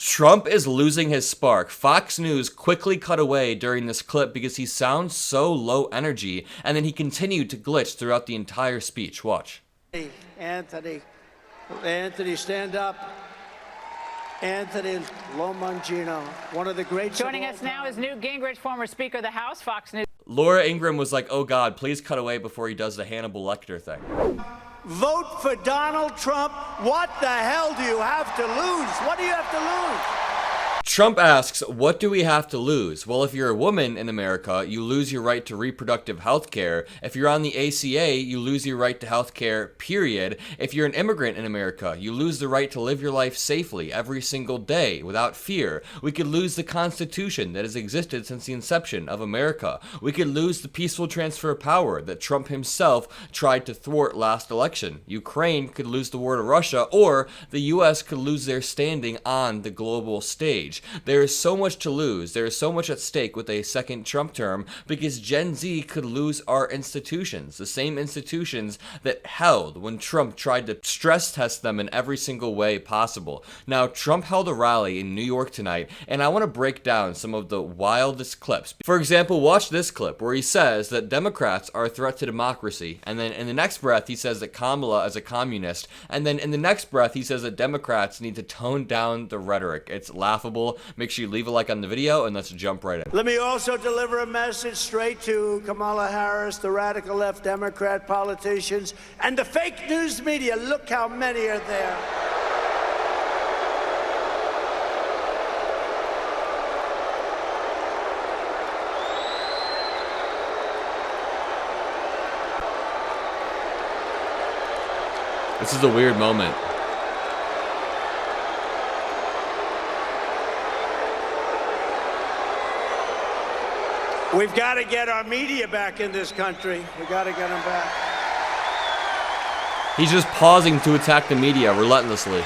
Trump is losing his spark. Fox News quickly cut away during this clip because he sounds so low energy, and then he continued to glitch throughout the entire speech. Watch. Anthony, stand up. Anthony Lomangino, one of the greats. Joining us now is Newt Gingrich, former Speaker of the House, Fox News. Laura Ingraham was like, oh God, please cut away before he does the Hannibal Lecter thing. Vote for Donald Trump. What the hell do you have to lose? What do you have to lose? Trump asks, what do we have to lose? Well, if you're a woman in America, you lose your right to reproductive health care. If you're on the ACA, you lose your right to health care, period. If you're an immigrant in America, you lose the right to live your life safely every single day without fear. We could lose the Constitution that has existed since the inception of America. We could lose the peaceful transfer of power that Trump himself tried to thwart last election. Ukraine could lose the war to Russia, or the US could lose their standing on the global stage. There is so much to lose. There is so much at stake with a second Trump term because Gen Z could lose our institutions, the same institutions that held when Trump tried to stress test them in every single way possible. Now, Trump held a rally in New York tonight, and I want to break down some of the wildest clips. For example, watch this clip where he says that Democrats are a threat to democracy, and then in the next breath he says that Kamala is a communist, and then in the next breath he says that Democrats need to tone down the rhetoric. It's laughable. Make sure you leave a like on the video, and let's jump right in. Let me also deliver a message straight to Kamala Harris, the radical left Democrat politicians, and the fake news media. Look how many are there. This is a weird moment. We've got to get our media back in this country. We've got to get them back. He's just pausing to attack the media relentlessly.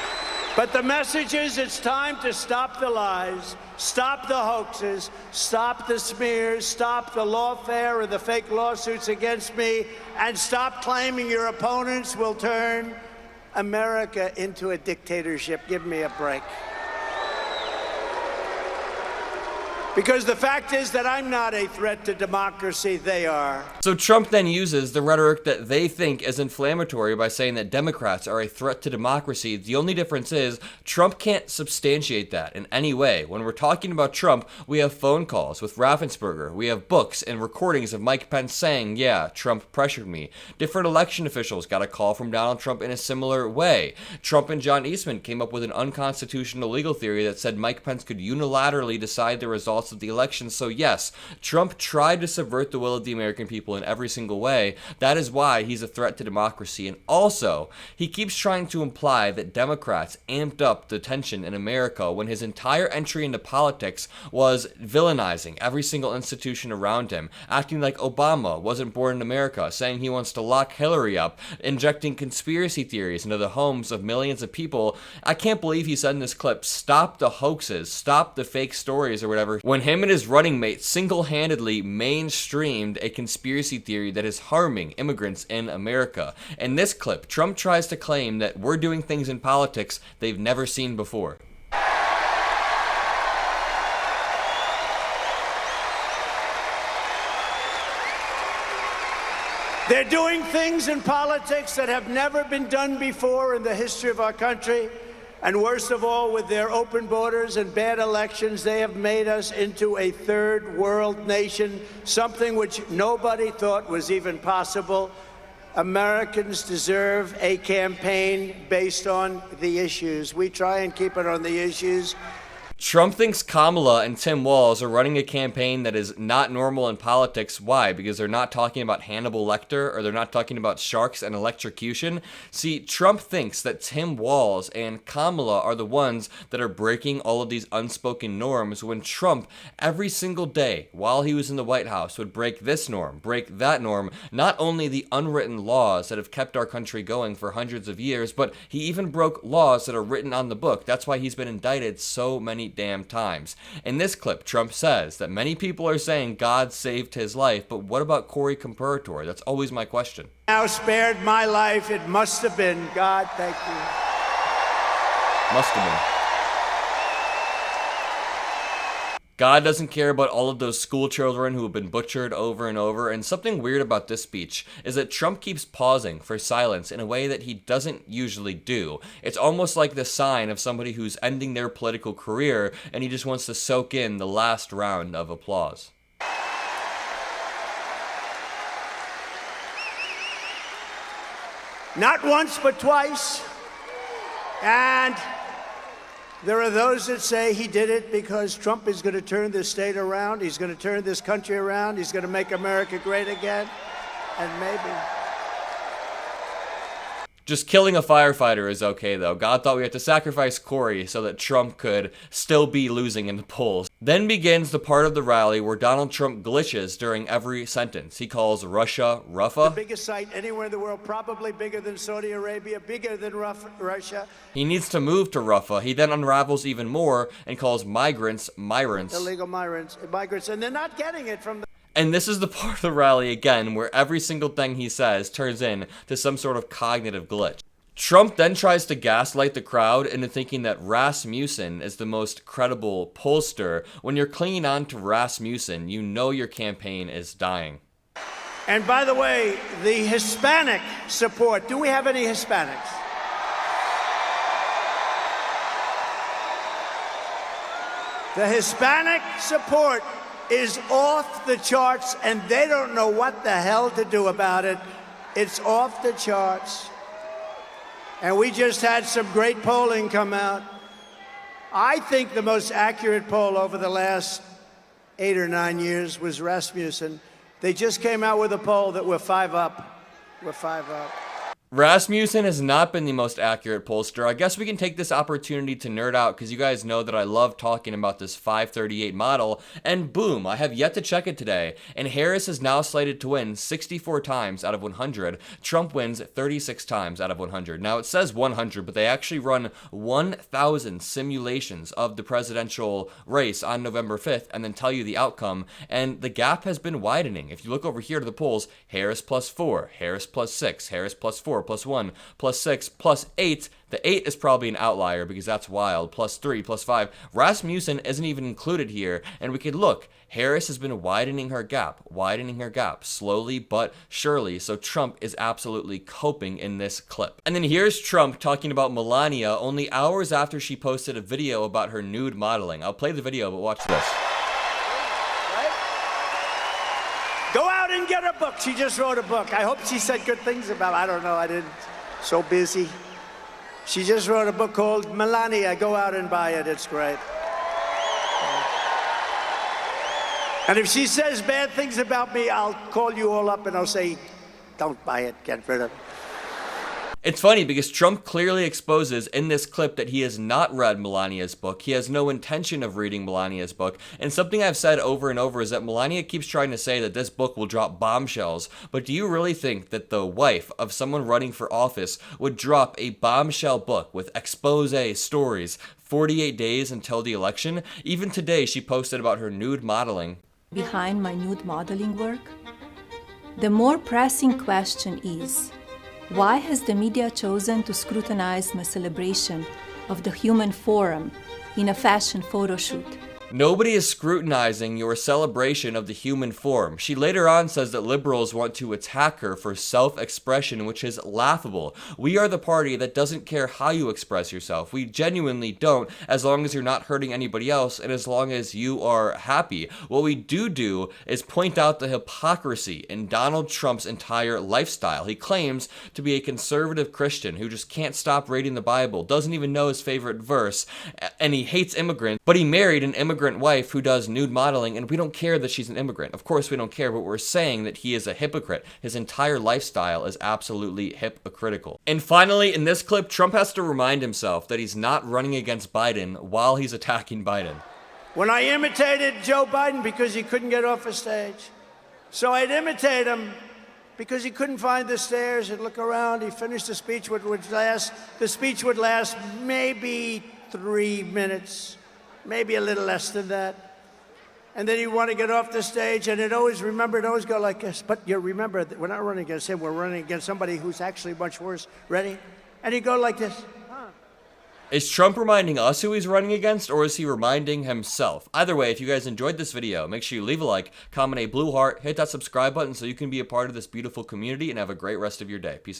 But the message is it's time to stop the lies, stop the hoaxes, stop the smears, stop the lawfare and the fake lawsuits against me, and stop claiming your opponents will turn America into a dictatorship. Give me a break. Because the fact is that I'm not a threat to democracy, they are. So Trump then uses the rhetoric that they think is inflammatory by saying that Democrats are a threat to democracy. The only difference is Trump can't substantiate that in any way. When we're talking about Trump, we have phone calls with Raffensperger. We have books and recordings of Mike Pence saying, yeah, Trump pressured me. Different election officials got a call from Donald Trump in a similar way. Trump and John Eastman came up with an unconstitutional legal theory that said Mike Pence could unilaterally decide the results of the election. So yes, Trump tried to subvert the will of the American people in every single way. That is why he's a threat to democracy. And also, he keeps trying to imply that Democrats amped up the tension in America when his entire entry into politics was villainizing every single institution around him, acting like Obama wasn't born in America, saying he wants to lock Hillary up, injecting conspiracy theories into the homes of millions of people. I can't believe he said in this clip, stop the hoaxes, stop the fake stories or whatever, when him and his running mate single-handedly mainstreamed a conspiracy theory that is harming immigrants in America. In this clip, Trump tries to claim that we're doing things in politics they've never seen before. They're doing things in politics that have never been done before in the history of our country. And worst of all, with their open borders and bad elections, they have made us into a third world nation, something which nobody thought was even possible. Americans deserve a campaign based on the issues. We try and keep it on the issues. Trump thinks Kamala and Tim Walz are running a campaign that is not normal in politics. Why? Because they're not talking about Hannibal Lecter, or they're not talking about sharks and electrocution. See, Trump thinks that Tim Walz and Kamala are the ones that are breaking all of these unspoken norms, when Trump, every single day while he was in the White House, would break this norm, break that norm, not only the unwritten laws that have kept our country going for hundreds of years, but he even broke laws that are written on the book. That's why he's been indicted so many damn times. In this clip, Trump says that many people are saying God saved his life, but what about Corey Comparator? That's always my question. Now spared my life, it must have been God, thank you. Must have been. God doesn't care about all of those school children who have been butchered over and over, and something weird about this speech is that Trump keeps pausing for silence in a way that he doesn't usually do. It's almost like the sign of somebody who's ending their political career and he just wants to soak in the last round of applause. Not once, but twice. And there are those that say he did it because Trump is going to turn this state around. He's going to turn this country around. He's going to make America great again. And maybe. Just killing a firefighter is okay, though. God thought we had to sacrifice Corey so that Trump could still be losing in the polls. Then begins the part of the rally where Donald Trump glitches during every sentence. He calls Russia Ruffa. The biggest site anywhere in the world, probably bigger than Saudi Arabia, bigger than Russia. He needs to move to Ruffa. He then unravels even more and calls migrants migrants. Illegal migrants, and they're not getting it from the... And this is the part of the rally, again, where every single thing he says turns into some sort of cognitive glitch. Trump then tries to gaslight the crowd into thinking that Rasmussen is the most credible pollster. When you're clinging on to Rasmussen, you know your campaign is dying. And by the way, the Hispanic support, do we have any Hispanics? The Hispanic support is off the charts, and they don't know what the hell to do about it. It's off the charts. And we just had some great polling come out. I think the most accurate poll over the last 8 or 9 years was Rasmussen. They just came out with a poll that we're 5 up. We're 5 up. Rasmussen has not been the most accurate pollster. I guess we can take this opportunity to nerd out because you guys know that I love talking about this 538 model, and boom, I have yet to check it today, and Harris is now slated to win 64 times out of 100. Trump wins 36 times out of 100. Now it says 100, but they actually run 1,000 simulations of the presidential race on November 5th and then tell you the outcome, and the gap has been widening. If you look over here to the polls, Harris +4, Harris +6, Harris +4, +1, +6, +8. The 8 is probably an outlier because that's wild. +3, +5. Rasmussen isn't even included here, and we could look. Harris has been widening her gap, slowly but surely. So Trump is absolutely coping in this clip. And then here's Trump talking about Melania only hours after she posted a video about her nude modeling. I'll play the video, but watch this. Go out and get a book. She just wrote a book. I hope she said good things about it. I don't know. I didn't. So busy. She just wrote a book called Melania. Go out and buy it. It's great. And if she says bad things about me, I'll call you all up and I'll say, don't buy it. Get rid of it. It's funny because Trump clearly exposes in this clip that he has not read Melania's book. He has no intention of reading Melania's book. And something I've said over and over is that Melania keeps trying to say that this book will drop bombshells. But do you really think that the wife of someone running for office would drop a bombshell book with expose stories 48 days until the election? Even today, she posted about her nude modeling. Behind my nude modeling work, the more pressing question is, why has the media chosen to scrutinize my celebration of the human form in a fashion photo shoot? Nobody is scrutinizing your celebration of the human form. She later on says that liberals want to attack her for self-expression, which is laughable. We are the party that doesn't care how you express yourself. We genuinely don't, as long as you're not hurting anybody else and as long as you are happy. What we do is point out the hypocrisy in Donald Trump's entire lifestyle. He claims to be a conservative Christian who just can't stop reading the Bible, doesn't even know his favorite verse, and he hates immigrants, but he married an immigrant wife who does nude modeling, and we don't care that she's an immigrant. Of course we don't care, but we're saying that he is a hypocrite. His entire lifestyle is absolutely hypocritical. And finally, in this clip, Trump has to remind himself that he's not running against Biden while he's attacking Biden. When I imitated Joe Biden because he couldn't get off a stage. So I'd imitate him because he couldn't find the stairs. He'd look around, he finished the speech, the speech would last maybe 3 minutes. Maybe a little less than that. And then you want to get off the stage, and it always go like this. But you remember, that we're not running against him, we're running against somebody who's actually much worse. Ready? And he'd go like this. Is Trump reminding us who he's running against, or is he reminding himself? Either way, if you guys enjoyed this video, make sure you leave a like, comment a blue heart, hit that subscribe button so you can be a part of this beautiful community, and have a great rest of your day. Peace out.